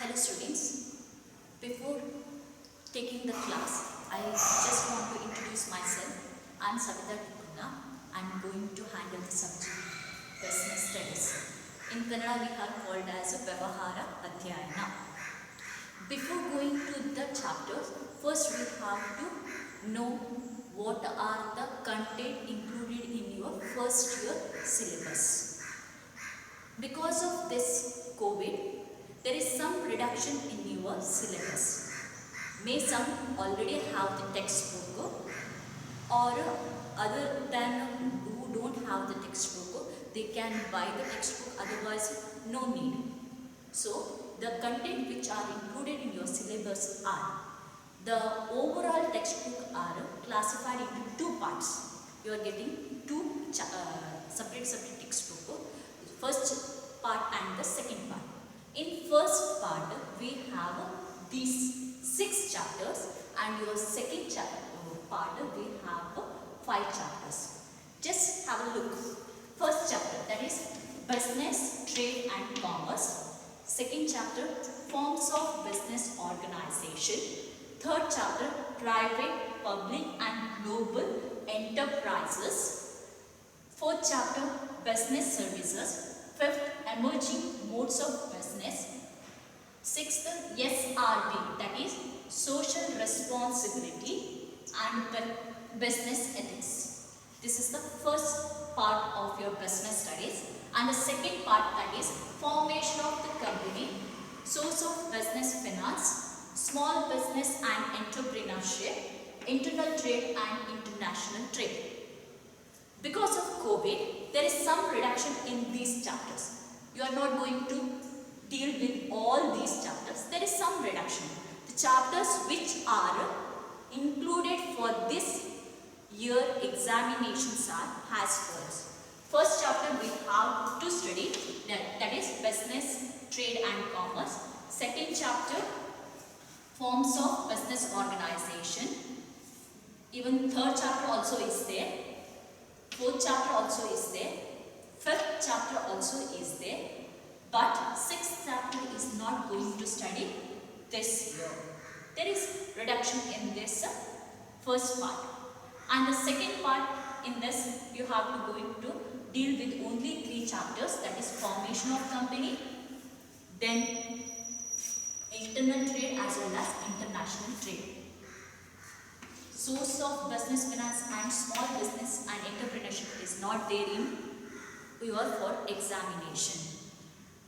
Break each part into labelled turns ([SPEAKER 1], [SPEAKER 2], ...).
[SPEAKER 1] Hello students, before taking the class, I just want to introduce myself. I am Savita Tikuna. I am going to handle the subject business studies. In Kannada we are called as Vyavahara Adhyayana. Before going to the chapters, first we have to know what are the content included in your first year syllabus. Because of this COVID, there is some reduction in your syllabus. May some already have the textbook, or other than who don't have the textbook, they can buy the textbook, otherwise no need. So the content which are included in your syllabus are, the overall textbook are classified into two parts. You are getting two separate textbook, first part and the second part. In first part we have these 6 chapters, and your second part we have 5 chapters. Just have a look. First chapter, that is business, trade and commerce. Second chapter, forms of business organization. Third chapter, private, public and global enterprises. Fourth chapter, business services. Fifth, emerging modes of business. Sixth, SRD, that is social responsibility and business ethics. This is the first part of your business studies. And the second part, that is formation of the company, source of business finance, small business and entrepreneurship, internal trade and international trade. Because of COVID, there is some reduction in these chapters. You are not going to deal with all these chapters. There is some reduction. The chapters which are included for this year examinations are as follows. First chapter we have to study, that is business, trade and commerce. Second chapter, forms of business organization. Even third chapter also is there. Fourth chapter also is there. Fifth chapter also is there. But sixth chapter is not going to study this year. There is reduction in this first part. And the second part, in this you have to going to deal with only 3 chapters, that is formation of company, then internal trade as well as international trade. Source of business finance and small business and entrepreneurship is not there in your for examination.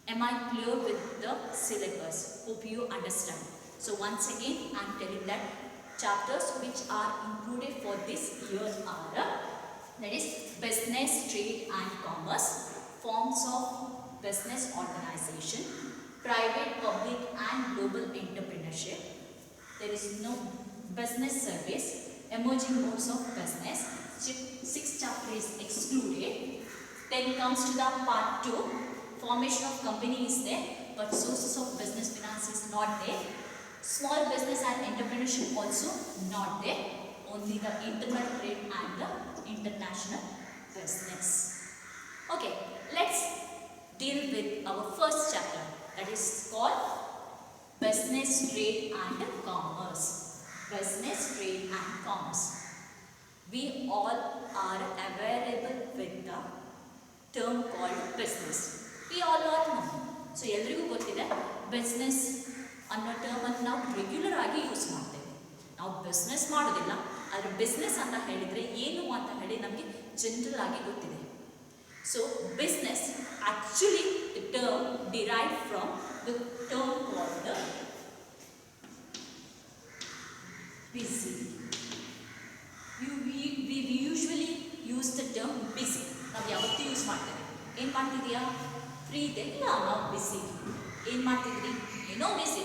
[SPEAKER 1] Am I clear with the syllabus? Hope you understand. So once again I am telling that chapters which are included for this year are, that is business, trade and commerce, forms of business organization, private, public and global entrepreneurship. There is no business service, emerging modes of business. 6th chapter is excluded. Then comes to the part 2. Formation of company is there, but sources of business finance is not there. Small business and entrepreneurship also not there. Only the internal trade and the international business. Okay, let's deal with our first chapter, that is called business, trade and commerce. Business, trade and commerce. We all are available with the term called business. We all know. So ಎಲ್ಲರಿಗೂ ಗೊತ್ತಿದೆ business ಅನ್ನೋ term ಅನ್ನು ನಾವು regular ಆಗಿ use ಮಾಡ್ತೇವೆ. ನಾವು business ಮಾಡೋದಿಲ್ಲ, ಆದರೆ ಬಿಸ್ನೆಸ್ ಅಂತ ಹೇಳಿದರೆ ಏನು ಅಂತ ಹೇಳಿ ನಮಗೆ ಜನರಲ್ ಆಗಿ ಗೊತ್ತಿದೆ. So business actually the term derive from the term called busy. We usually use the term busy. ನಾವು ಯಾವತ್ತೂ ಯೂಸ್ ಮಾಡ್ತೇವೆ. ಏನು ಮಾಡ್ತಿದೀಯಾ? ಫ್ರೀ ಇದೆ? ಇಲ್ಲ, ನಾವು ಬಿಸಿ. ಏನು ಮಾಡ್ತಿದ್ರಿ? ಏನೋ ಬಿಸಿ.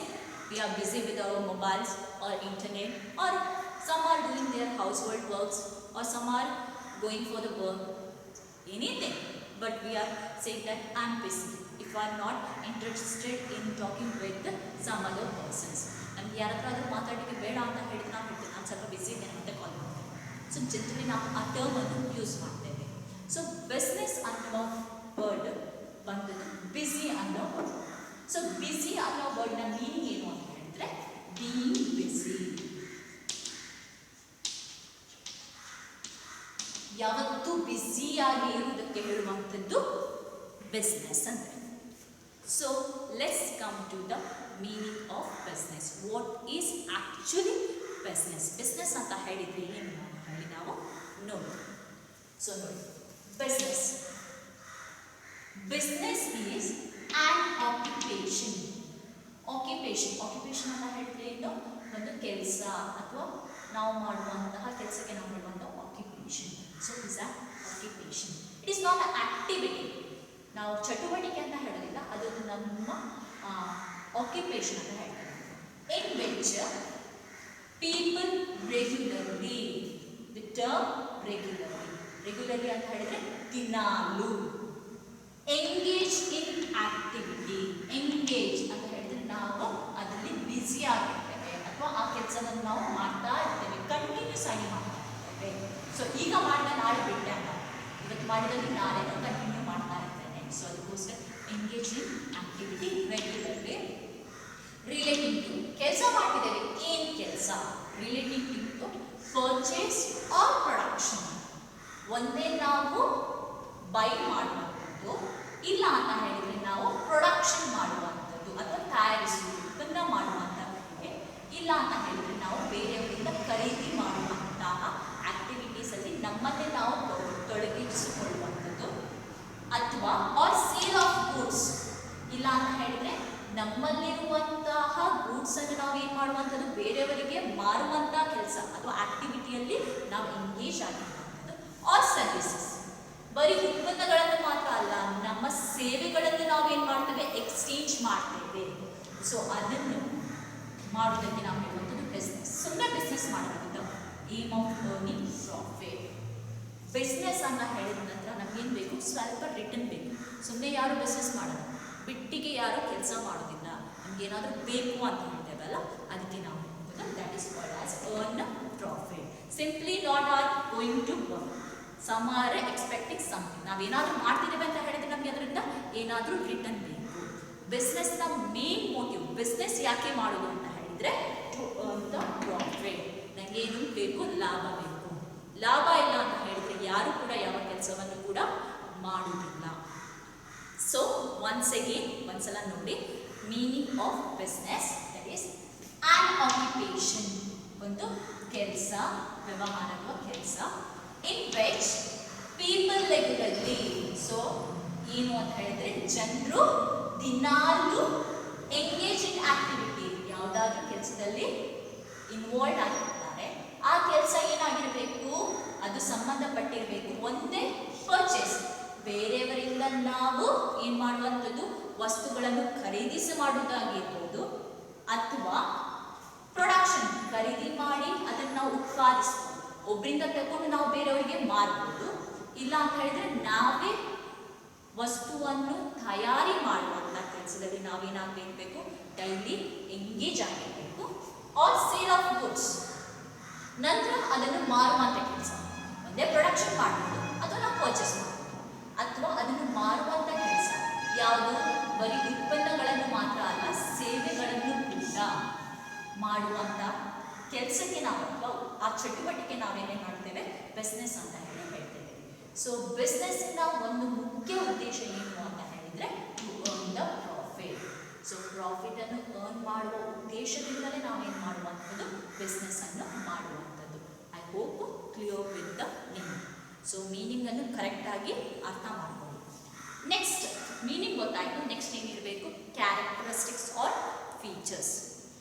[SPEAKER 1] We are busy with our mobiles or internet, or some are doing their household works, or some are going for the work. Anything. But we are saying that I am busy. If I am not interested in talking with some other persons. ನಮ್ಗೆ ಯಾರ ಹತ್ರ ಆದರೂ ಮಾತಾಡಲಿಕ್ಕೆ ಬೇಡ ಅಂತ ಹೇಳಿದ್ರೆ ನಾವು ಹೇಳ್ತೀವಿ ನಾನು ಸ್ವಲ್ಪ ಬಿಸಿ ಇದ್ದೇನೆ ಅಂತ ಕಾಲ್ ಮಾಡ್ತೇವೆ. ಸೊ ಜನರಲಿ ನಾವು ಆ ಟರ್ಮನ್ನು ಯೂಸ್ ಮಾಡ್ತೇವೆ. ಸೊ ಬಿಸ್ನೆಸ್ ಅನ್ನೋ ವರ್ಡ್ ಬಂದದ್ದು ಬಿಸಿ ಅನ್ನೋ ಸೊ ಬಿಸಿ ಅನ್ನೋ ವರ್ಡ್ನ ಮೀನಿಂಗ್ ಏನು ಅಂತ ಹೇಳಿದ್ರೆ ಬೀಯಿಂಗ್ ಬಿಸಿ. ಯಾವತ್ತೂ ಬ್ಯುಸಿಯಾಗಿ ಇರುವುದಕ್ಕೆ ಹೇಳುವಂಥದ್ದು ಬಿಸ್ನೆಸ್ ಅಂದರೆ. So let's come to the meaning of business. What is actually business? Business ಅಂತ ಹೇಳಿದ್ರೆ ಏನು ಅಂತ ಹೇಳಿ ನಾವು ನೋಡಿ. ಸೊ ನೋಡಿ, business is an occupation. Occupation ಅಂತ ಹೇಳಿದ್ರೆ ಏನು? ಒಂದು ಕೆಲಸ ಅಥವಾ ನಾವು ಮಾಡುವಂತಹ ಕೆಲಸಕ್ಕೆ ನಾವು ಹೇಳುವಂತಹ occupation. So is on occupation. It is not a activity. ನಾವು ಚಟುವಟಿಕೆ ಅಂತ ಹೇಳೋದಿಲ್ಲ, ಅದು ನಮ್ಮ ಆಕ್ಯುಪೇಷನ್ ಅಂತ ಹೇಳ್ತಾರೆ. In which people regularly, the term regularly ಅಂತ ಹೇಳಿದ್ರೆ ದಿನಾಲು, ಎಂಗೇಜ್ ಇನ್ ಆಕ್ಟಿವಿಟಿ. ಎಂಗೇಜ್ ಅಂತ ಹೇಳಿದ್ರೆ ನಾವು ಅದರಲ್ಲಿ ಬ್ಯುಸಿ ಆಗಿರ್ತೇವೆ ಅಥವಾ ಆ ಕೆಲಸವನ್ನು ನಾವು ಮಾಡ್ತಾ ಇರ್ತೇವೆ, ಕಂಟಿನ್ಯೂಸ್ ಆಗಿ ಮಾಡ್ತಾ ಇರ್ತೇವೆ. ಸೊ ಈಗ ಮಾಡಿದ ನಾಳೆ ಬಿಟ್ಟೆ ಅಂತ, ಇವತ್ತು ಮಾಡಿದಲ್ಲಿ ನಾಳೆ ಕಂಟಿನ್ಯೂ ಮಾಡ್ತಾ ಇರ್ತೇನೆ. ಸೊ ಅದಕ್ಕೋಸ್ಕರ engage in activity regularly. Relating to, ಕೆಲಸ ಮಾಡ್ತಿದ್ದೇವೆ, ಏನು ಕೆಲಸ? Relating to purchase or production. ಒಂದೇ ನಾವು ಬೈ ಮಾಡುವಂಥದ್ದು, ಇಲ್ಲ ಅಂತ ಹೇಳಿದರೆ ನಾವು ಪ್ರೊಡಕ್ಷನ್ ಮಾಡುವಂಥದ್ದು ಅಥವಾ ತಯಾರಿಸುವುದು, ಉತ್ಪನ್ನ ಮಾಡುವಂಥದ್ದು, ಇಲ್ಲ ಅಂತ ಹೇಳಿದರೆ ನಾವು ಬೇರೆಯವರಿಂದ ಖರೀದಿ ಮಾಡುವಂತಹ ಆಕ್ಟಿವಿಟೀಸಲ್ಲಿ ನಮ್ಮನ್ನೇ ನಾವು ತೊಡಗಿಸಿಕೊಳ್ಳುವಂಥದ್ದು. ಅಥವಾ ಆರ್ ಸೇಲ್ ಆಫ್ ಗೂಡ್ಸ್, ಇಲ್ಲ ಅಂತ ಹೇಳಿದರೆ ನಮ್ಮಲ್ಲಿರುವಂತಹ ಗೂಡ್ಸನ್ನು ನಾವು ಏನು ಮಾಡುವಂಥದ್ದು, ಬೇರೆಯವರಿಗೆ ಮಾರುವಂತಹ ಕೆಲಸ ಅಥವಾ ಆಕ್ಟಿವಿಟಿಯಲ್ಲಿ ನಾವು ಎಂಗೇಜ್ ಆಗಿರುವಂಥದ್ದು. ಆರ್ ಸರ್ವಿಸಸ್, ಬರೀ ಉತ್ಪನ್ನಗಳನ್ನು ಮಾತ್ರ ಅಲ್ಲ, ನಮ್ಮ ಸೇವೆಗಳನ್ನು ನಾವು ಏನು ಮಾಡ್ತೇವೆ, ಎಕ್ಸ್ಚೇಂಜ್ ಮಾಡ್ತೇವೆ. ಸೊ ಅದನ್ನು ಮಾಡೋದಕ್ಕೆ ನಾವು ಹೇಳುವಂಥದ್ದು ಬಿಸ್ನೆಸ್. ಸುಮ್ಮನೆ ಬಿಸ್ನೆಸ್ ಮಾಡೋದ್ರಿಂದ aim of earning profit. Business ಅಂತ ಹೇಳಿದ ನಂತರ ನಮಗೇನು ಬೇಕು, ಸ್ವಲ್ಪ ರಿಟರ್ನ್ ಬೇಕು. ಸುಮ್ಮನೆ ಯಾರು ಬಿಸ್ನೆಸ್ ಮಾಡೋದು, ಬಿಟ್ಟಿಗೆ ಯಾರು ಕೆಲಸ ಮಾಡೋದಿಲ್ಲ, ನಮಗೇನಾದರೂ ಬೇಕು ಅಂತ ಹೇಳ್ತೇವಲ್ಲ, ಅದಕ್ಕೆ ನಾವು ಹೇಳ್ಬೋದು that is called as earn profit. Simply not are going to work, some are expecting something. ನಾವೇನಾದರೂ ಮಾಡ್ತಿದ್ದೇವೆ ಅಂತ ಹೇಳಿದ್ರೆ ನಮಗೆ ಅದರಿಂದ ಏನಾದರೂ ರಿಟರ್ನ್ ಬೇಕು. ಬಿಸ್ನೆಸ್ನ ಮೇನ್ ಮೋಟಿವ್, ಬಿಸ್ನೆಸ್ ಯಾಕೆ ಮಾಡೋದು ಅಂತ ಹೇಳಿದರೆ ಟು ಅರ್ನ್ ದ ಪ್ರಾಫಿಟ್. ನನಗೇನು ಬೇಕು, ಲಾಭ ಬೇಕು. ಲಾಭ ಇಲ್ಲ ಅಂತ ಹೇಳಿದರೆ ಯಾರು ಕೂಡ ಯಾವ ಕೆಲಸವನ್ನು ಕೂಡ ಮಾಡುವುದಿಲ್ಲ. ಸೊ ಒನ್ಸ್ ಅಗೇನ್ ಒಂದ್ಸಲ ನೋಡಿ, meaning of business that is an occupation, ಒಂದು ಕೆಲಸ, ವ್ಯವಹಾರ ಅಥವಾ ಕೆಲಸ. In which people regularly, so ಏನು ಅಂತ ಹೇಳಿದ್ರೆ ಜನರು ದಿನಾಲು ಎಂಗೇಜ್ ಇನ್ ಆಕ್ಟಿವಿಟಿ, ಯಾವುದಾದ್ರೂ ಕೆಲಸದಲ್ಲಿ ಇನ್ವಾಲ್ವ್ ಆಗಿರ್ತಾರೆ. ಆ ಕೆಲಸ ಏನಾಗಿರಬೇಕು, ಅದು ಸಂಬಂಧಪಟ್ಟಿರಬೇಕು. ಒಂದೇ ಪರ್ಚೇಸ್, ಬೇರೆಯವರಿಂದ ನಾವು ಏನು ಮಾಡುವಂಥದ್ದು, ವಸ್ತುಗಳನ್ನು ಖರೀದಿಸಿ ಮಾಡುವುದಾಗಿರ್ಬೋದು, ಅಥವಾ ಪ್ರೊಡಕ್ಷನ್, ಖರೀದಿ ಮಾಡಿ ಅದನ್ನು ನಾವು ಉತ್ಪಾದಿಸ್ಬೋದು, ಒಬ್ಬರಿಂದ ತಗೊಂಡು ನಾವು ಬೇರೆಯವರಿಗೆ ಮಾರ್ಬೋದು. ಇಲ್ಲ ಅಂತ ಹೇಳಿದ್ರೆ ನಾವೇ ವಸ್ತುವನ್ನು ತಯಾರಿ ಮಾಡುವಂಥ ಕೆಲಸದಲ್ಲಿ ನಾವೇನಾಗಬೇಕು, ಡೈಲಿ ಎಂಗೇಜ್ ಆಗಿರಬೇಕು. ಆರ್ ಸೇಲ್ ಆಫ್ ಗುಡ್ಸ್, ನಂತರ ಅದನ್ನು ಮಾರುವಂಥ ಕೆಲಸ. ಒಂದೇ ಪ್ರೊಡಕ್ಷನ್ ಮಾಡ್ಬೋದು ಅಥವಾ ನಾವು ಪರ್ಚೇಸ್ ಮಾಡ್ಬೋದು, ಅಥವಾ ಅದನ್ನು ಮಾರುವಂಥ ಕೆಲಸ. ಯಾವುದು, ಬರೀ ಉತ್ಪನ್ನಗಳನ್ನು ಮಾತ್ರ ಅಲ್ಲ, ಸೇವೆಗಳನ್ನು ಕೂಡ ಮಾಡುವಂಥ ಕೆಲಸಕ್ಕೆ ನಾವು ಅಥವಾ ಆ ಚಟುವಟಿಕೆ ನಾವೇನೇ ಮಾಡ್ತೇವೆ, ಬಿಸ್ನೆಸ್ ಅಂತ ಹೇಳಿ ಹೇಳ್ತೇವೆ. ಸೊ ಬಿಸ್ನೆಸ್ಸಿನ ಒಂದು ಮುಖ್ಯ ಉದ್ದೇಶ ಏನು ಅಂತ ಹೇಳಿದರೆ to earn the profit. So ಪ್ರಾಫಿಟನ್ನು ಅರ್ನ್ ಮಾಡುವ ಉದ್ದೇಶದಿಂದಲೇ ನಾವೇನು ಮಾಡುವಂಥದ್ದು, ಬಿಸ್ನೆಸ್ಸನ್ನು ಮಾಡುವಂಥದ್ದು. I hope clear with the meaning. So ಮೀನಿಂಗನ್ನು ಕರೆಕ್ಟಾಗಿ ಅರ್ಥ ಮಾಡ್ಬೋದು. ನೆಕ್ಸ್ಟ್ ಮೀನಿಂಗ್ ಗೊತ್ತಾಯಿತು. ನೆಕ್ಸ್ಟ್ ಏನಿರಬೇಕು, ಕ್ಯಾರೆಕ್ಟರಿಸ್ಟಿಕ್ಸ್ ಆರ್ ಫೀಚರ್ಸ್.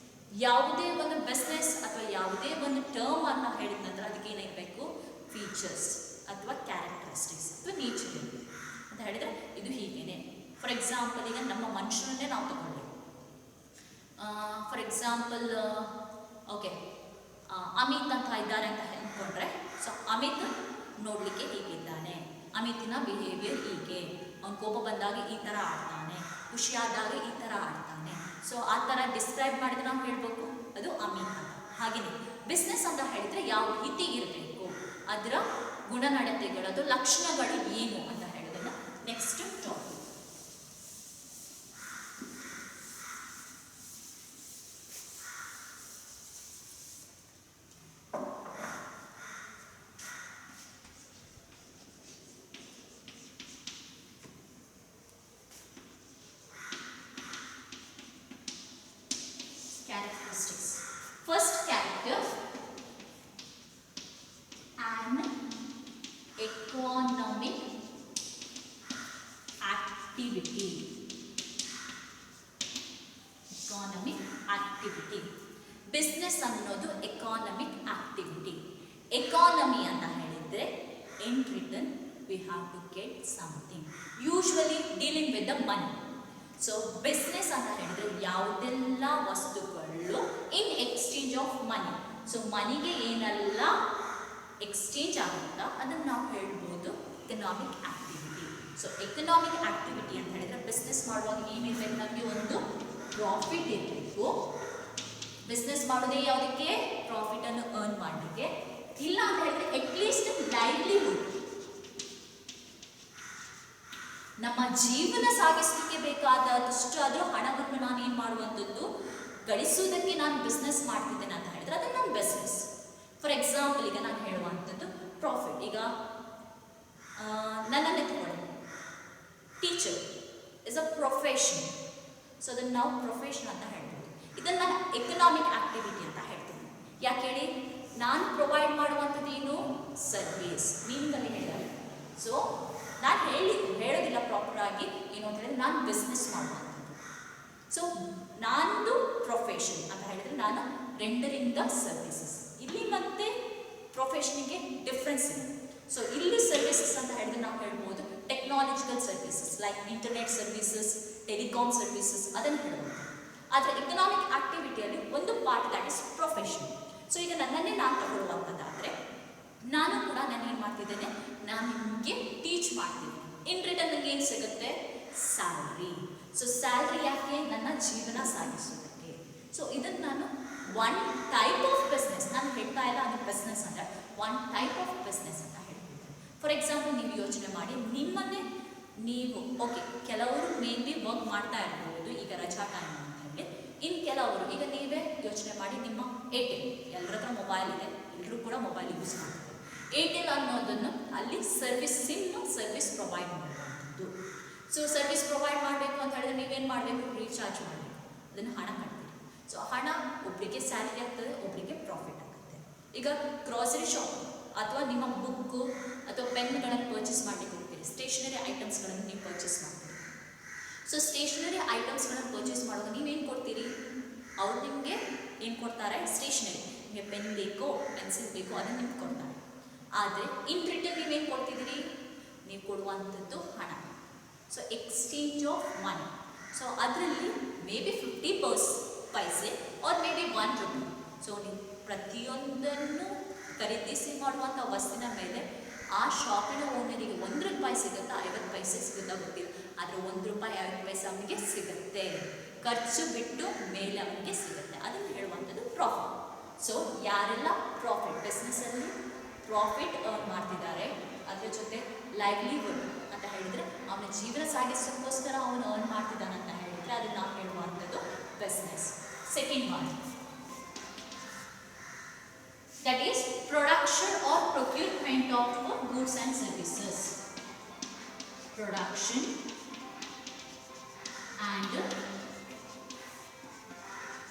[SPEAKER 1] ಯಾವುದೇ ಒಂದು ಬಿಸ್ನೆಸ್ ಅಥವಾ ಯಾವುದೇ ಒಂದು ಟರ್ಮ್ ಅಂತ ಹೇಳಿದ ನಂತರ ಅದಕ್ಕೆ ಏನಾಗಬೇಕು, ಫೀಚರ್ಸ್ ಅಥವಾ ಕ್ಯಾರೆಕ್ಟರಿಸ್ಟಿಕ್ಸ್ ಅಥವಾ ನೇಚರ್ ಇರಬೇಕು ಅಂತ ಹೇಳಿದರೆ ಇದು ಹೀಗೇನೆ. ಫಾರ್ ಎಕ್ಸಾಂಪಲ್, ಈಗ ನಮ್ಮ ಮನುಷ್ಯರನ್ನೇ ನಾವು ತಗೊಳ್ಳಿ. ಫಾರ್ ಎಕ್ಸಾಂಪಲ್, ಓಕೆ, ಅಮಿತ್ ಅಂತ ಇದ್ದಾರೆ ಅಂತ ಅಂದ್ಕೊಂಡ್ರೆ, ಸೊ ಅಮಿತ್ ನೋಡಲಿಕ್ಕೆ ಹೀಗಿದ್ದಾನೆ, ಅಮಿತಿನ ಬಿಹೇವಿಯರ್ ಹೀಗೆ, ಅವ್ನು ಕೋಪ ಬಂದಾಗ ಈ ಥರ ಆಡ್ತಾನೆ, ಖುಷಿಯಾದಾಗ ಈ ಥರ ಆಡ್ತಾನೆ. ಸೊ ಆ ಥರ ಡಿಸ್ಕ್ರೈಬ್ ಮಾಡಿದ್ರೆ ನಾವು ಹೇಳಬೇಕು ಅದು ಅಮಿತ್ ಅಂತ. ಹಾಗೆಯೇ ಬಿಸ್ನೆಸ್ ಅಂತ ಹೇಳಿದರೆ ಯಾವ ರೀತಿ ಇರಬೇಕು, ಅದರ ಗುಣನಡತೆಗಳು, ಅದು ಲಕ್ಷಣಗಳು ಏನು ಅಂತ ಹೇಳೋದನ್ನು next topic. First character, an economic activity. Economic activity. Business ಅನ್ನೋದು ಎಕಾನಮಿಕ್ ಆಕ್ಟಿವಿಟಿ. ಎಕಾನಮಿ ಅಂತ ಹೇಳಿದ್ರೆ in return we have to get something, usually dealing with the money. So business ಅಂತ ಹೇಳಿದ್ರೆ ಯಾವುದೆಲ್ಲ ವಸ್ತುಗಳು in exchange of money. So ಮನಿಗೆ ಏನೆಲ್ಲ exchange ಆಗುತ್ತಾ ಅದನ್ನು ನಾವು ಹೇಳ್ಬೋದು economic activity. So economic activity ಅಂತ ಹೇಳಿದ್ರೆ ಬಿಸ್ನೆಸ್ ಮಾಡುವಾಗ ಏನಿರಬೇಕು, ನಮಗೆ ಒಂದು ಪ್ರಾಫಿಟ್ ಇರಬೇಕು. ಬಿಸ್ನೆಸ್ ಮಾಡೋದೇ ಯಾವುದಕ್ಕೆ? ಪ್ರಾಫಿಟ್ ಅನ್ನು ಅರ್ನ್ ಮಾಡಲಿಕ್ಕೆ. ಇಲ್ಲ ಅಂತ ಹೇಳಿದ್ರೆ ಅಟ್ಲೀಸ್ಟ್ ಲೈವ್ಲಿಹುಡ್, ನಮ್ಮ ಜೀವನ ಸಾಗಿಸಲಿಕ್ಕೆ ಬೇಕಾದಷ್ಟು ಆದರೂ ಹಣವನ್ನು ನಾನು ಏನು ಮಾಡುವಂಥದ್ದು, ಗಳಿಸುವುದಕ್ಕೆ ನಾನು ಬಿಸ್ನೆಸ್ ಮಾಡ್ತಿದ್ದೇನೆ ಅಂತ ಹೇಳಿದ್ರೆ ಅದು ನನ್ನ ಬಿಸ್ನೆಸ್. ಫಾರ್ ಎಕ್ಸಾಂಪಲ್ ಈಗ ನಾನು ಹೇಳುವಂಥದ್ದು ಪ್ರಾಫಿಟ್. ಈಗ ನನ್ನನ್ನೇ ತಗೊಳ್ಳಿ, teacher is a profession. So ಅದನ್ನು ನಾವು ಪ್ರೊಫೆಷನ್ ಅಂತ ಹೇಳ್ಬೋದು. ಇದನ್ನು ನಾನು ಎಕನಾಮಿಕ್ ಆಕ್ಟಿವಿಟಿ ಅಂತ ಹೇಳ್ತೀನಿ. ಯಾಕೆ ಹೇಳಿ, ನಾನು ಪ್ರೊವೈಡ್ ಮಾಡುವಂಥದ್ದು ಏನು? ಸರ್ವಿಸ್. ಮೀನಿಂಗಲ್ಲಿ ಹೇಳಿದ್ದಾರೆ. ಸೊ ನಾನು ಹೇಳೋದಿಲ್ಲ ಪ್ರಾಪರ್ ಆಗಿ ಏನು ಅಂತ ಹೇಳಿದ್ರೆ ನಾನು ಬಿಸ್ನೆಸ್ ಮಾಡುವಂಥದ್ದು. ಸೊ ನಂದು ಪ್ರೊಫೆಷನ್ ಅಂತ ಹೇಳಿದ್ರೆ ನಾನು ರೆಂಡರಿಂಗ್ ದ ಸರ್ವಿಸಸ್. ಇಲ್ಲಿ ಮತ್ತೆ ಪ್ರೊಫೆಷನ್ಗೆ ಡಿಫ್ರೆನ್ಸ್ ಇದೆ. ಸೊ ಇಲ್ಲಿ ಸರ್ವಿಸಸ್ ಅಂತ ಹೇಳಿದ್ರೆ ನಾವು ಹೇಳ್ಬೋದು technological services like internet services, telecom services, ಅದನ್ನು ಹೇಳ್ಬೋದು. ಆದರೆ ಎಕನಾಮಿಕ್ ಆಕ್ಟಿವಿಟಿಯಲ್ಲಿ ಒಂದು part that is profession. So ಈಗ ನನ್ನನ್ನೇ ನಾನು ತಗೊಳ್ಳುವಂಥದ್ದಾದರೆ ನಾನು ಕೂಡ ನಾನು ಏನು ಮಾಡ್ತಿದ್ದೇನೆ, ನಾನು ನಿಮಗೆ ಟೀಚ್ ಮಾಡ್ತೀನಿ. ಇನ್ ರಿಟರ್ನ್ ನನಗೆ ಏನು ಸಿಗುತ್ತೆ? ಸ್ಯಾಲ್ರಿ. ಸೊ ಸ್ಯಾಲ್ರಿ ಯಾಕೆ? ನನ್ನ ಜೀವನ ಸಾಗಿಸೋದಕ್ಕೆ. ಸೊ ಇದನ್ನು ನಾನು ಒನ್ ಟೈಪ್ ಆಫ್ ಬಿಸ್ನೆಸ್, ನಾನು ಹೇಳ್ತಾ ಇಲ್ಲ ಅದು ಬಿಸ್ನೆಸ್ ಅಂದರೆ ಒನ್ ಟೈಪ್ ಆಫ್ ಬಿಸ್ನೆಸ್ ಅಂತ ಹೇಳ್ತಿದ್ದೆ. ಫಾರ್ ಎಕ್ಸಾಂಪಲ್ ನೀವು ಯೋಚನೆ ಮಾಡಿ, ನಿಮ್ಮನ್ನೇ ನೀವು ಓಕೆ, ಕೆಲವರು ಮೇ ಬಿ ವರ್ಕ್ ಮಾಡ್ತಾ ಇರ್ಬೋದು ಈಗ ರಜಾ ಟೈಮ್ ಅಂತ ಹೇಳಿ. ಇನ್ನು ಕೆಲವರು ಈಗ ನೀವೇ ಯೋಚನೆ ಮಾಡಿ, ನಿಮ್ಮ ಏರ್ಟೆಲ್, ಎಲ್ಲರ ಹತ್ರ ಮೊಬೈಲ್ ಇದೆ, ಎಲ್ಲರೂ ಕೂಡ ಮೊಬೈಲ್ ಯೂಸ್ ಮಾಡ್ತಾರೆ. ಏರ್ಟೆಲ್ ಅನ್ನೋದನ್ನು ಅಲ್ಲಿ ಸರ್ವಿಸ್ ಪ್ರೊವೈಡ್ ಮಾಡುವಂಥದ್ದು. ಸೊ ಸರ್ವಿಸ್ ಪ್ರೊವೈಡ್ ಮಾಡಬೇಕು ಅಂತ ಹೇಳಿದ್ರೆ ನೀವೇನು ಮಾಡಬೇಕು? ರೀಚಾರ್ಜ್ ಮಾಡಬೇಕು, ಅದನ್ನು ಹಣ ಕಟ್ತೀರಿ. ಸೊ ಹಣ ಒಬ್ಬರಿಗೆ ಸ್ಯಾಲರಿ ಆಗ್ತದೆ, ಒಬ್ಬರಿಗೆ ಪ್ರಾಫಿಟ್ ಆಗುತ್ತೆ. ಈಗ ಗ್ರಾಸರಿ ಶಾಪ್ ಅಥವಾ ನಿಮ್ಮ ಬುಕ್ಕು ಅಥವಾ ಪೆನ್ಗಳನ್ನು ಪರ್ಚೇಸ್ ಮಾಡಲಿಕ್ಕೆ ಹೋಗ್ತೀರಿ, ಸ್ಟೇಷನರಿ ಐಟಮ್ಸ್ಗಳನ್ನು ನೀವು ಪರ್ಚೇಸ್ ಮಾಡ್ತೀರಿ. ಸೊ ಸ್ಟೇಷನರಿ ಐಟಮ್ಸ್ಗಳನ್ನು ಪರ್ಚೇಸ್ ಮಾಡುವಾಗ ನೀವೇನು ಕೊಡ್ತೀರಿ? ಅವ್ರು ನಿಮಗೆ ಏನು ಕೊಡ್ತಾರೆ? ಸ್ಟೇಷನರಿ, ನಿಮಗೆ ಪೆನ್ ಬೇಕೋ ಪೆನ್ಸಿಲ್ ಬೇಕೋ ಅದನ್ನು ನಿಮ್ಗೆ ಕೊಡ್ತಾರೆ. ಆದರೆ ಇನ್ ರಿಟರ್ನ್ ನೀವೇನು ಕೊಡ್ತಿದ್ದೀರಿ? ನೀವು ಕೊಡುವಂಥದ್ದು ಹಣ. So exchange of money. So ಅದರಲ್ಲಿ may be 50 paise or may be 1 rupee. So ನೀವು ಪ್ರತಿಯೊಂದನ್ನು ಖರೀದಿಸಿ ಮಾಡುವಂಥ ವಸ್ತುವಿನ ಮೇಲೆ ಆ ಶಾಪಿನ ಓನರಿಗೆ 1 ರೂಪಾಯಿ ಸಿಗುತ್ತಾ 50 ಪೈಸೆ ಸಿಗುತ್ತಾ ಗೊತ್ತಿಲ್ಲ, ಆದರೆ 1 ರೂಪಾಯಿ 50 ಪೈಸೆ ಅವನಿಗೆ ಸಿಗುತ್ತೆ. ಖರ್ಚು ಬಿಟ್ಟು ಮೇಲೆ ಅವನಿಗೆ ಸಿಗುತ್ತೆ. ಅದನ್ನು ಹೇಳುವಂಥದ್ದು ಪ್ರಾಫಿಟ್. ಸೊ ಯಾರೆಲ್ಲ ಪ್ರಾಫಿಟ್ ಬಿಸ್ನೆಸ್ಸಲ್ಲಿ ಪ್ರಾಫಿಟ್ ಅರ್ನ್ ಮಾಡ್ತಿದ್ದಾರೆ, ಅದರ ಜೊತೆ ಲೈವ್ಲಿಹುಡ್ ಅಂತ ಹೇಳಿದರೆ ಅವನ ಜೀವನ ಸಾಗಿಸೋಕ್ಕೋಸ್ಕರ ಅವನು ಅರ್ನ್ ಮಾಡ್ತಿದ್ದಾನೆ ಅಂತ ಹೇಳಿದರೆ ಅದನ್ನು ನಾವು ಹೇಳುವಂಥದ್ದು business. Second one, that is production or procurement of goods and services. Production and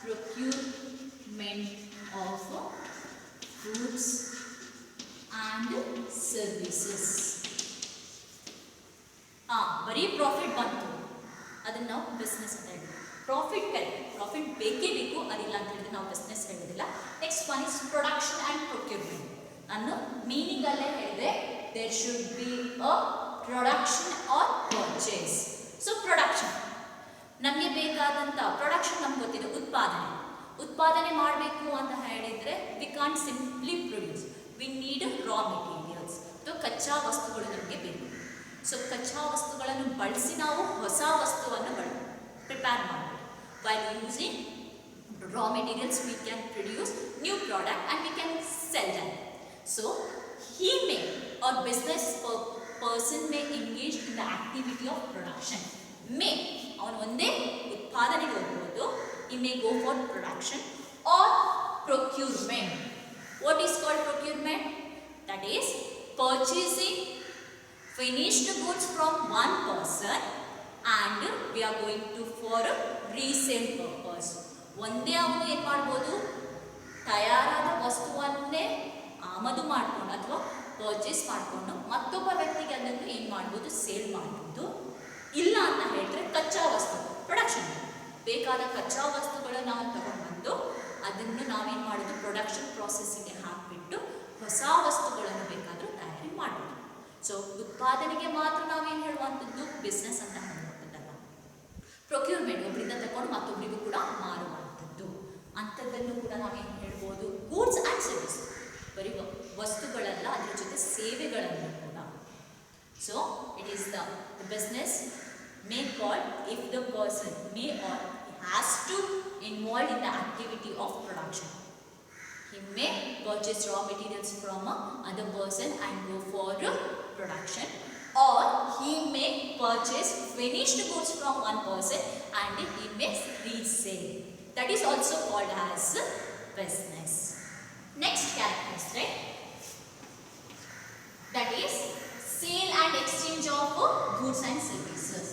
[SPEAKER 1] procurement of goods and services. ಬರೀ ಪ್ರಾಫಿಟ್ ಬಂತು, ಅದನ್ನು ನಾವು ಬಿಸ್ನೆಸ್ ಅಂತ ಹೇಳ್ತೀವಿ. ಪ್ರಾಫಿಟ್ ಕರೆಕ್ಟ್, ಪ್ರಾಫಿಟ್ ಬೇಕೇ ಬೇಕು, ಅದಿಲ್ಲ ಅಂತ ಹೇಳಿದ್ರೆ ನಾವು ಬಿಸ್ನೆಸ್ ಹೇಳೋದಿಲ್ಲ. Next one is production and procurement. ನಾನು ಮೀನಿಂಗಲ್ಲೇ ಹೇಳಿದೆ, there should be a production or purchase. So production ನಮಗೆ ಬೇಕಾದಂಥ ಪ್ರೊಡಕ್ಷನ್ ನಮ್ಗೆ ಗೊತ್ತಿದೆ, ಉತ್ಪಾದನೆ ಮಾಡಬೇಕು ಅಂತ ಹೇಳಿದರೆ we can't simply produce, we need raw materials. ಅಥವಾ ಕಚ್ಚಾ ವಸ್ತುಗಳು ನಮಗೆ ಬೇಕು. ಸೊ ಕಚ್ಚಾ ವಸ್ತುಗಳನ್ನು ಬಳಸಿ ನಾವು ಹೊಸ ವಸ್ತುವನ್ನು ಪ್ರಿಪೇರ್ ಮಾಡಬೇಕು. By using raw materials, we can produce new product and we can sell them. So he may, or business person may engage in the activity of production. May, ಅವನು ಒಂದೇ ಉತ್ಪಾದನೆಗೆ ಹೋಗ್ಬೋದು. He may go for production or procurement. What is called procurement? That is purchasing finished goods from one person and we are going to for resale purpose. ಒಂದೇ ಅವನು ಏನು ಮಾಡ್ಬೋದು? ತಯಾರಾದ ವಸ್ತುವನ್ನೇ ಆಮದು ಮಾಡಿಕೊಂಡು ಅಥವಾ ಪರ್ಚೇಸ್ ಮಾಡಿಕೊಂಡು ಮತ್ತೊಬ್ಬ ವ್ಯಕ್ತಿಗೆ ಅದನ್ನು ಏನು ಮಾಡ್ಬೋದು, ಸೇಲ್ ಮಾಡ್ಬೋದು. ಇಲ್ಲ ಅಂತ ಹೇಳಿದ್ರೆ ಕಚ್ಚಾ ವಸ್ತು ಪ್ರೊಡಕ್ಷನ್, ಬೇಕಾದ ಕಚ್ಚಾ ವಸ್ತುಗಳನ್ನು ನಾವು ತಗೊಂಡ್ಬಂದು ಅದನ್ನು ನಾವೇನು ಮಾಡೋದು, ಪ್ರೊಡಕ್ಷನ್ ಪ್ರಾಸೆಸ್ಸಿಗೆ ಹಾಕಿಬಿಟ್ಟು ಹೊಸ ವಸ್ತುಗಳನ್ನು ಬೇಕಾದರೂ ತಯಾರಿ ಮಾಡ್ಬೋದು. ಸೊ ಉತ್ಪಾದನೆಗೆ ಮಾತ್ರ ನಾವೇನು ಹೇಳುವಂಥದ್ದು ಬಿಸ್ನೆಸ್ ಅಂತ ಹೇಳುವಂಥದ್ದಲ್ಲ. ಪ್ರೊಕ್ಯೂರ್ಮೆಂಟ್ ಒಬ್ಬರಿಂದ ತಗೊಂಡು ಮತ್ತೊಬ್ಬರಿಗೂ ಕೂಡ ಮಾರುವಂಥದ್ದು ಅಂಥದ್ದನ್ನು ಕೂಡ ನಾವೇನು ಹೇಳ್ಬೋದು, ಗೂಡ್ಸ್ ಆ್ಯಂಡ್ ಸರ್ವಿಸ್. ಬರೀ ವಸ್ತುಗಳಲ್ಲ, ಅದರ ಜೊತೆ ಸೇವೆಗಳನ್ನು ಕೂಡ. So it is the business may called if the person may or has to involve in the activity of production. He may purchase raw materials from other person and go for production, or he may purchase finished goods from one person and he may resell. That is also called as business. Next characteristic, that is sale and exchange of goods and services.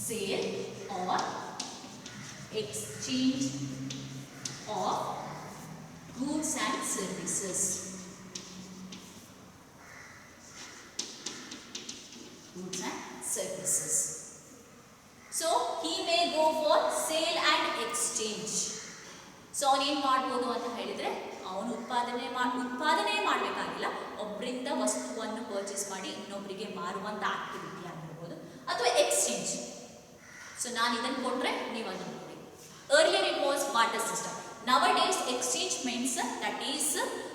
[SPEAKER 1] Sale or exchange of goods and services. Goods and services. So he may go for sale and exchange. So ಅವನೇನು ಮಾಡ್ಬೋದು ಅಂತ ಹೇಳಿದರೆ, ಅವನು ಉತ್ಪಾದನೆ ಮಾಡಬೇಕಾಗಿಲ್ಲ, ಒಬ್ಬರಿಂದ ವಸ್ತುವನ್ನು purchase ಮಾಡಿ ಇನ್ನೊಬ್ಬರಿಗೆ ಮಾರುವಂಥ ಆಕ್ಟಿವಿಟಿ ಆಗಿರ್ಬೋದು, ಅಥವಾ ಎಕ್ಸ್ಚೇಂಜ್. ಸೊ ನಾನು ಇದನ್ನು ಕೊಟ್ಟರೆ ನೀವು ಅದನ್ನು ಕೊಡಿ. Earlier it was barter system. Nowadays exchange means that is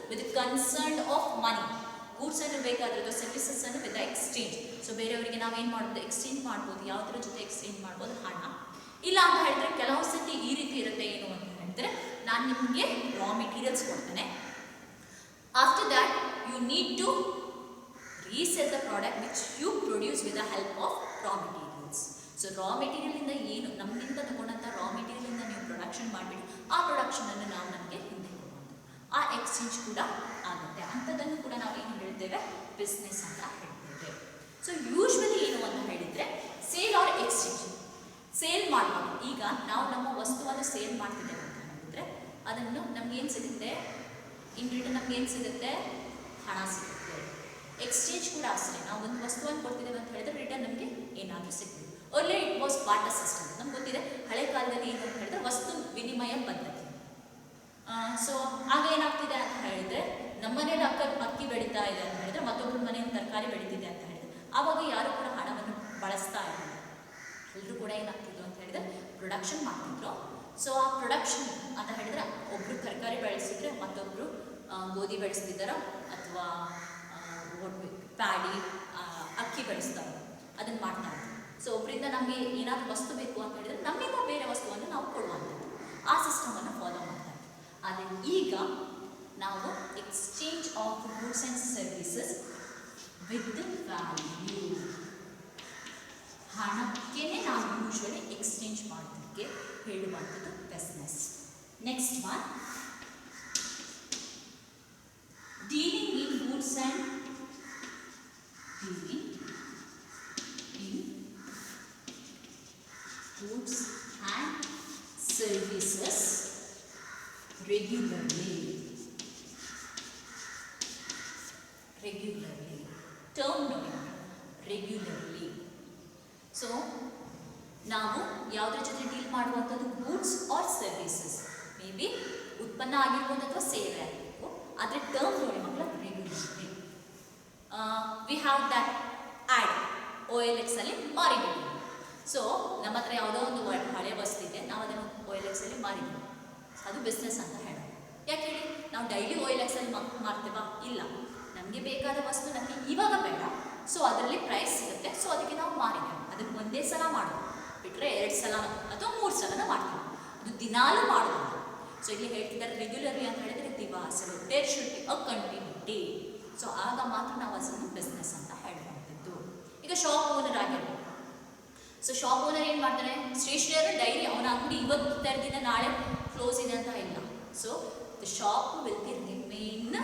[SPEAKER 1] with concern of money. Goods ಅನ್ನು ಬೇಕಾದ್ರೆ ಅಥವಾ ಸರ್ವಿಸಸ್ ಅನ್ನು ವಿತ್ ಎಕ್ಸ್ಚೇಂಜ್. ಸೊ ಬೇರೆಯವರಿಗೆ ನಾವೇನು ಮಾಡ್ಬೋದು, ಎಕ್ಸ್ಚೇಂಜ್ ಮಾಡ್ಬೋದು. ಯಾವುದರ ಜೊತೆ ಎಕ್ಸ್ಚೇಂಜ್ ಮಾಡ್ಬೋದು, ಹಣ. ಇಲ್ಲ ಅಂತ ಹೇಳಿದ್ರೆ ಕೆಲವು ಸತಿ ಈ ರೀತಿ ಇರುತ್ತೆ, ಏನು ಅಂತ ಹೇಳಿದ್ರೆ, ನಾನು ನಿಮಗೆ ರಾ ಮೆಟೀರಿಯಲ್ಸ್ ಕೊಡ್ತೇನೆ, after that you need to resell the product which you produce with the help of raw materials. So raw ಮೆಟೀರಿಯಲಿಂದ ಏನು ನಮ್ಮಿಂದ ತಗೊಂಡಂಥ ರಾ ಮೆಟೀರಿಯಲಿಂದ ನೀವು ಪ್ರೊಡಕ್ಷನ್ ಮಾಡಿಬಿಟ್ಟು ಆ ಪ್ರೊಡಕ್ಷನನ್ನು ನಾವು ನಮಗೆ ಹಿಂದೆ ಕೊಡುವಂಥ ಆ ಎಕ್ಸ್ಚೇಂಜ್ ಕೂಡ ಆಗುತ್ತೆ. ಅಂಥದ್ದನ್ನು ಕೂಡ ನಾವೇನು ಹೇಳ್ತೇವೆ, ಬಿಸ್ನೆಸ್ ಅಂತ ಹೇಳ್ತೇವೆ. ಸೊ ಯೂಶ್ವಲಿ ಏನು ಅಂತ ಹೇಳಿದರೆ ಸೇಲ್ ಆರ್ ಎಕ್ಸ್ಚೇಂಜ್. ಸೇಲ್ ಮಾಡುವಾಗ ಈಗ ನಾವು ನಮ್ಮ ವಸ್ತುವನ್ನು ಸೇಲ್ ಮಾಡ್ತಿದ್ದೇವೆ ಅಂತ ಹೇಳಿದರೆ ಅದನ್ನು ನಮಗೇನು ಸಿಗುತ್ತೆ, ಇನ್ ರಿಟರ್ನ್ ನಮಗೇನು ಸಿಗುತ್ತೆ, ಹಣ ಸಿಗುತ್ತೆ. ಎಕ್ಸ್ಚೇಂಜ್ ಕೂಡ ಅಷ್ಟೇ, ನಾವು ಒಂದು ವಸ್ತುವನ್ನು ಕೊಡ್ತಿದ್ದೇವೆ ಅಂತ ಹೇಳಿದ್ರೆ ರಿಟರ್ನ್ ನಮಗೆ ಏನಾದರೂ ಸಿಗ್ತದೆ. Early it was barter system. ನಮ್ಗೆ ಗೊತ್ತಿದೆ ಹಳೆ ಕಾಲದಲ್ಲಿ ಏನು ಅಂತ ಹೇಳಿದ್ರೆ ವಸ್ತು ವಿನಿಮಯ ಪದ್ಧತಿ. ಸೊ ಆಗ ಏನಾಗ್ತಿದೆ ಅಂತ ಹೇಳಿದರೆ, ನಮ್ಮ ಮನೇಲಿ ಅಕ್ಕಿ ಬೆಳೀತಾ ಇದೆ ಅಂತ ಹೇಳಿದ್ರೆ ಮತ್ತೊಬ್ಬರ ಮನೆಯಲ್ಲಿ ತರಕಾರಿ ಬೆಳೀತಿದೆ ಅಂತ ಹೇಳಿದ್ರೆ ಆವಾಗ ಯಾರು ಕೂಡ ಹಣವನ್ನು ಬಳಸ್ತಾ ಇರಲಿಲ್ಲ. ಎಲ್ಲರೂ ಕೂಡ ಏನಾಗ್ತಿದ್ರು ಅಂತ ಹೇಳಿದ್ರೆ ಪ್ರೊಡಕ್ಷನ್ ಮಾಡ್ತಿದ್ರು. ಸೊ ಆ ಪ್ರೊಡಕ್ಷನ್ ಅಂತ ಹೇಳಿದ್ರೆ ಒಬ್ಬರು ತರಕಾರಿ ಬೆಳೆಸಿದ್ರೆ ಮತ್ತೊಬ್ಬರು ಗೋಧಿ ಬೆಳೆಸ್ತಿದ್ದಾರೋ ಅಥವಾ ಪ್ಯಾಡಿ ಅಕ್ಕಿ ಬೆಳೆಸ್ತಾರೆ, ಅದನ್ನು ಮಾಡ್ತಾ ಇದ್ರು. ಸೊ ಒಬ್ಬರಿಂದ ನಮಗೆ ಏನಾದರೂ ವಸ್ತು ಬೇಕು ಅಂತ ಹೇಳಿದ್ರೆ ನಮ್ಮಿಂದ ಬೇರೆ ವಸ್ತುವನ್ನು ನಾವು ಕೊಡುವಂಥದ್ದು, ಆ ಸಿಸ್ಟಮನ್ನು ಫಾಲೋ ಮಾಡ್ತಾ ಇದ್ವಿ. ಆದರೆ ಈಗ ನಾವು exchange of goods and services with value, ಹಣಕ್ಕೆ ನಾವು ಯೂಶ್ವಲಿ ಎಕ್ಸ್ಚೇಂಜ್ ಮಾಡೋದಕ್ಕೆ ಹೇಳುವಂಥದ್ದು business. Next one, dealing in goods and services regularly. Term ನೋಡಿ, regularly. ಸೊ ನಾವು ಯಾವುದ್ರ ಜೊತೆ ಡೀಲ್ ಮಾಡುವಂಥದ್ದು, goods or services. Maybe ಉತ್ಪನ್ನ ಆಗಿರ್ಬೋದು ಅಥವಾ ಸೇವೆ ಆಗಿರ್ಬೋದು, ಆದರೆ ಟರ್ಮ್ ನೋಡಿ ಮಕ್ಕಳ, regularly. We have that ad OLX ಅಲ್ಲಿ ಮಾರಿಬಿಟ್ಟು. ಸೊ ನಮ್ಮ ಹತ್ರ ಯಾವುದೋ ಒಂದು ಹಳೆ ವಸ್ತು ಇದೆ, ನಾವು ಅದನ್ನು OLX ಅಲ್ಲಿ ಮಾರಿದ್ವಿ, ಅದು ಬಿಸ್ನೆಸ್ ಅಂತ ಹೇಳೋದು. ಯಾಕೆ ಹೇಳಿ, ನಾವು ಡೈಲಿ OLX ಅಲ್ಲಿ ಮಾರ್ತೇವಾ? ಇಲ್ಲ, ನಮಗೆ ಬೇಕಾದ ವಸ್ತು ನಮಗೆ ಇವಾಗ ಬೇಡ, ಸೊ ಅದರಲ್ಲಿ ಪ್ರೈಸ್ ಸಿಗುತ್ತೆ, ಸೊ ಅದಕ್ಕೆ ನಾವು ಮಾರಿದ್ದೇವೆ. ಅದಕ್ಕೆ ಒಂದೇ ಸಲ ಮಾಡೋದು ಬಿಟ್ಟರೆ 2 ಸಲ ಅಥವಾ 3 ಸಲನ ಮಾಡ್ತೀವಿ, ಅದು ದಿನಾಲೂ ಮಾಡೋದು. ಸೊ ಇಲ್ಲಿ ಹೇಳ್ತಿದ್ದಾರೆ ರೆಗ್ಯುಲರ್ಲಿ ಅಂತ ಹೇಳಿದರೆ ದಿವಾಸರು, there should be a continuity. So ಆಗ ಮಾತ್ರ ನಾವು ಅದನ್ನು ಬಿಸ್ನೆಸ್ ಅಂತ ಹೇಳುವಂಥದ್ದು. ಈಗ ಶಾಪ್ ಓನರ್ ಆಗಿರ್ಬೋದು. ಸೊ ಶಾಪ್ ಓನರ್ ಏನು ಮಾಡ್ತಾನೆ, ಸ್ಟೇಷನರಿ ಡೈಲಿ ಅವನ ಅಂಗಡಿ ಇವತ್ತು ತೆರೆದಿನ ನಾಳೆ ಕ್ಲೋಸ್ ಇದೆ ಅಂತ ಇಲ್ಲ. So the shop will be remain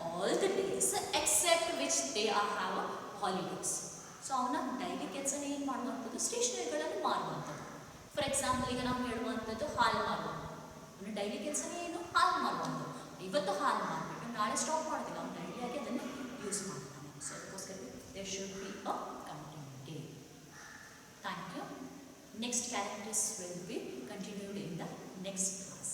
[SPEAKER 1] all the days except which day are have holidays. So ಅವನ ಡೈಲಿ ಕೆಲಸನೇ ಏನು ಮಾಡುವಂಥದ್ದು, ಸ್ಟೇಷನರಿಗಳನ್ನು ಮಾರುವಂಥದ್ದು. ಫಾರ್ ಎಕ್ಸಾಂಪಲ್ ಈಗ ನಾವು ಹೇಳುವಂಥದ್ದು ಹಾಲು ಮಾರುವಂಥದ್ದು, ಅವನ ಡೈಲಿ ಕೆಲಸನೇ ಏನು, ಹಾಲು ಮಾರುವಂಥದ್ದು. ಇವತ್ತು ಹಾಲು ಮಾಡಿಬಿಟ್ಟು ನಾಳೆ ಸ್ಟಾಪ್ ಮಾಡೋದಿಲ್ಲ, ಅವ್ನು ಡೈಲಿಯಾಗಿ ಅದನ್ನು ಯೂಸ್ ಮಾಡ್ತಾನೆ. ಸೊ ಅದಕ್ಕೋಸ್ಕರ there should be a continuity. Thank you. Next characters will be continued in the next class.